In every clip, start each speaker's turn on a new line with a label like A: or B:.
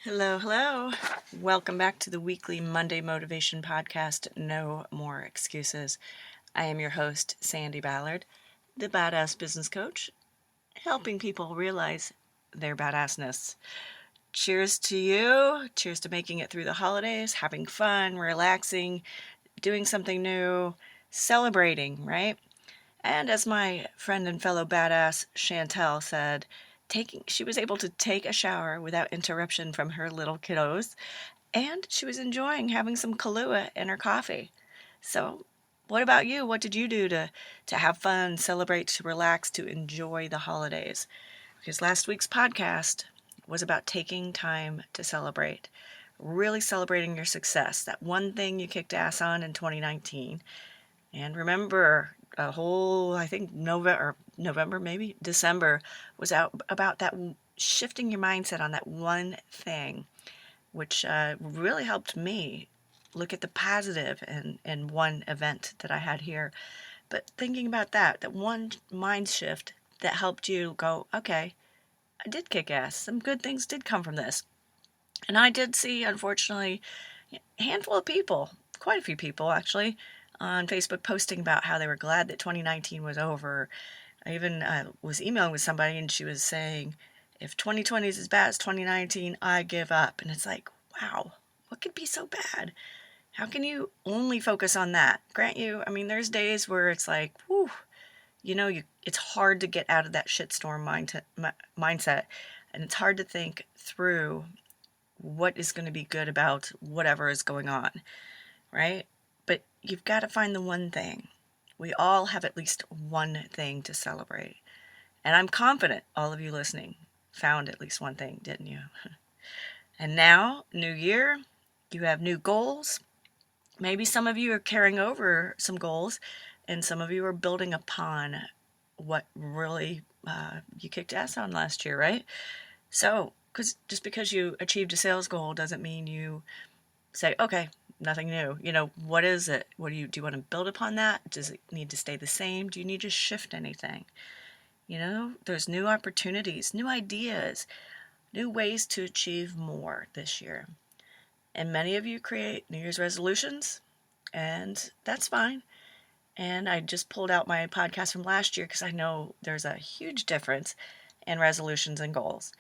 A: Hello, hello. Welcome back to the weekly Monday Motivation Podcast, No More Excuses. I am your host, Sandi Ballard, the badass business coach, helping people realize their badassness. Cheers to you. Cheers to making it through the holidays, having fun, relaxing, doing something new, celebrating, right? And as my friend and fellow badass Chantel said, she was able to take a shower without interruption from her little kiddos, and she was enjoying having some Kahlua in her coffee. So, what about you? What did you do to have fun, celebrate, to relax, to enjoy the holidays? Because last week's podcast was about taking time to celebrate, really celebrating your success, that one thing you kicked ass on in 2019. And remember, a whole, I think November, maybe December, was out about that shifting your mindset on that one thing, which really helped me look at the positive in one event that I had here. But thinking about that one mind shift that helped you go, okay, I did kick ass. Some good things did come from this. And I did see, unfortunately, a handful of people, quite a few people actually, on Facebook posting about how they were glad that 2019 was over. I even was emailing with somebody and she was saying, if 2020 is as bad as 2019, I give up. And it's like, wow, what could be so bad? How can you only focus on that? Grant you, I mean, there's days where it's like, whew, it's hard to get out of that shitstorm mindset. And it's hard to think through what is going to be good about whatever is going on, right? But you've got to find the one thing. We all have at least one thing to celebrate. And I'm confident all of you listening found at least one thing, didn't you? And now, new year, you have new goals. Maybe some of you are carrying over some goals, and some of you are building upon what really you kicked ass on last year, right? So, just because you achieved a sales goal doesn't mean you say, okay, nothing new. What is it? Do you want to build upon that? Does it need to stay the same? Do you need to shift anything? There's new opportunities, new ideas, new ways to achieve more this year. And many of you create New Year's resolutions, and that's fine. And I just pulled out my podcast from last year because I know there's a huge difference in resolutions and goals.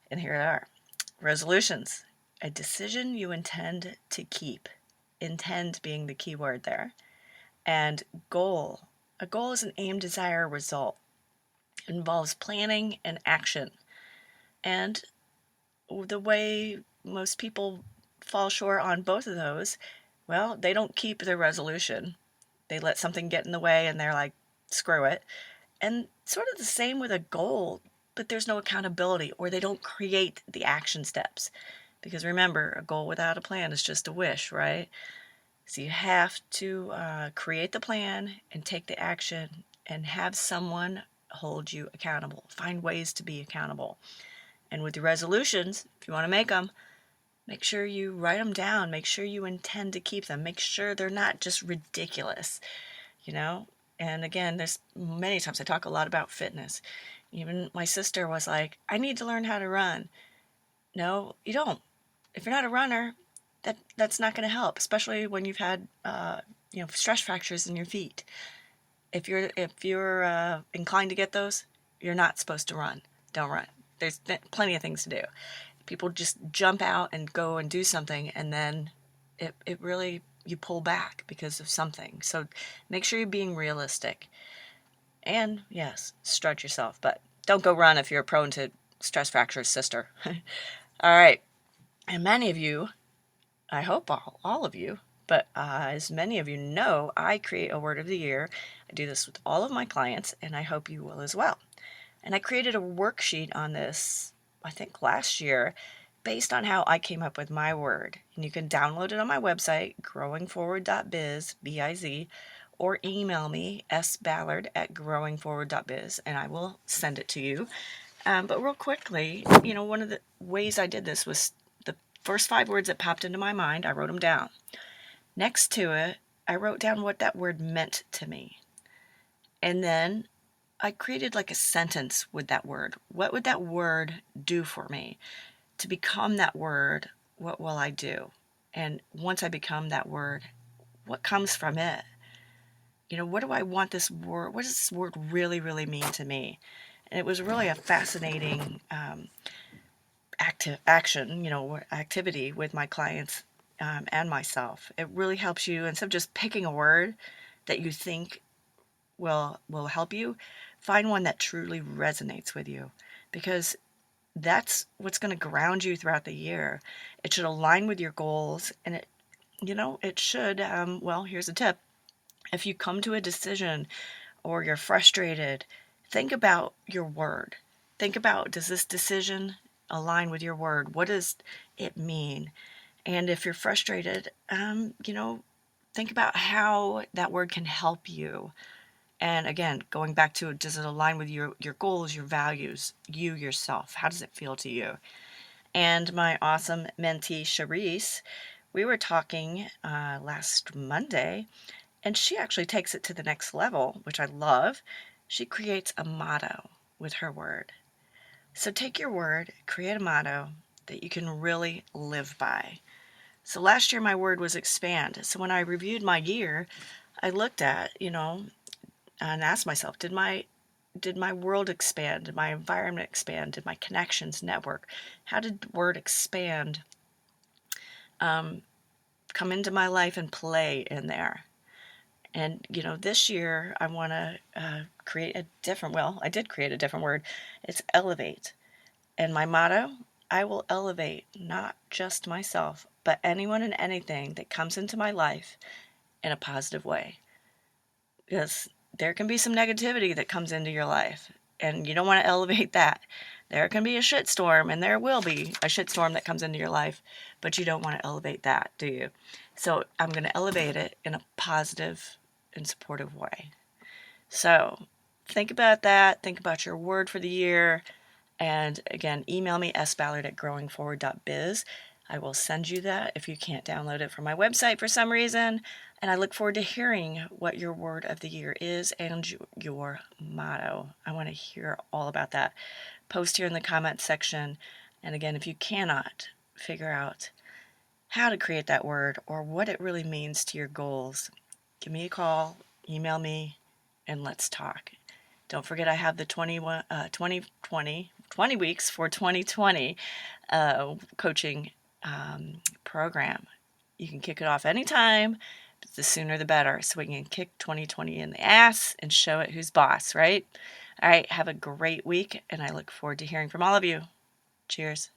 A: And here they are. Resolutions, a decision you intend to keep. Intend being the key word there. And goal. A goal is an aim, desire, result. It involves planning and action. And the way most people fall short on both of those, well, they don't keep their resolution. They let something get in the way and they're like, screw it. And sort of the same with a goal, but there's no accountability, or they don't create the action steps. Because remember, a goal without a plan is just a wish, right? So you have to create the plan and take the action and have someone hold you accountable. Find ways to be accountable. And with your resolutions, if you want to make them, make sure you write them down. Make sure you intend to keep them. Make sure they're not just ridiculous, And again, there's many times I talk a lot about fitness. Even my sister was like, I need to learn how to run. No, you don't. If you're not a runner, that's not going to help, especially when you've had stress fractures in your feet. If you're inclined to get those, you're not supposed to run. Don't run. There's plenty of things to do. People just jump out and go and do something, and then it really, you pull back because of something. So make sure you're being realistic. And yes, stretch yourself, but don't go run if you're prone to stress fractures, sister. All right. And many of you, I hope all of you, but as many of you know, I create a word of the year. I do this with all of my clients, and I hope you will as well. And I created a worksheet on this, I think last year, based on how I came up with my word. And you can download it on my website, growingforward.biz, B-I-Z, or email me, sballard@growingforward.biz, and I will send it to you. But real quickly, one of the ways I did this was the first 5 words that popped into my mind, I wrote them down. Next to it, I wrote down what that word meant to me. And then I created like a sentence with that word. What would that word do for me? to become that word, what will I do? And once I become that word, what comes from it? What do I want this word? What does this word really, really mean to me? And it was really a fascinating activity with my clients and myself. It really helps you, instead of just picking a word that you think will help you, find one that truly resonates with you, because that's what's going to ground you throughout the year. It should align with your goals, and it should. Here's a tip: if you come to a decision or you're frustrated, think about your word. Think about, does this decision align with your word? What does it mean? And if you're frustrated, think about how that word can help you. And again, going back to, does it align with your goals, your values, you yourself? How does it feel to you? And my awesome mentee, Sherice, we were talking last Monday, and she actually takes it to the next level, which I love. She creates a motto with her word. So take your word, create a motto that you can really live by. So last year my word was expand. So when I reviewed my year, I looked at, and asked myself, did my world expand? Did my environment expand? Did my connections network? How did the word expand come into my life and play in there? And, this year I want to create a different, I did create a different word. It's elevate. And my motto, I will elevate not just myself, but anyone and anything that comes into my life in a positive way. Because there can be some negativity that comes into your life, and you don't want to elevate that. There can be a shitstorm, and there will be a shitstorm that comes into your life, but you don't want to elevate that, do you? So I'm going to elevate it in a positive and supportive way. So think about that. Think about your word for the year. And again, email me sballard@growingforward.biz. I will send you that if you can't download it from my website for some reason. And I look forward to hearing what your word of the year is and your motto. I want to hear all about that. Post here in the comments section. And again, if you cannot figure out how to create that word or what it really means to your goals, give me a call, email me, and let's talk. Don't forget, I have the 20 weeks for 2020 coaching program. You can kick it off anytime, but the sooner the better, so we can kick 2020 in the ass and show it who's boss, right? All right, have a great week, and I look forward to hearing from all of you. Cheers.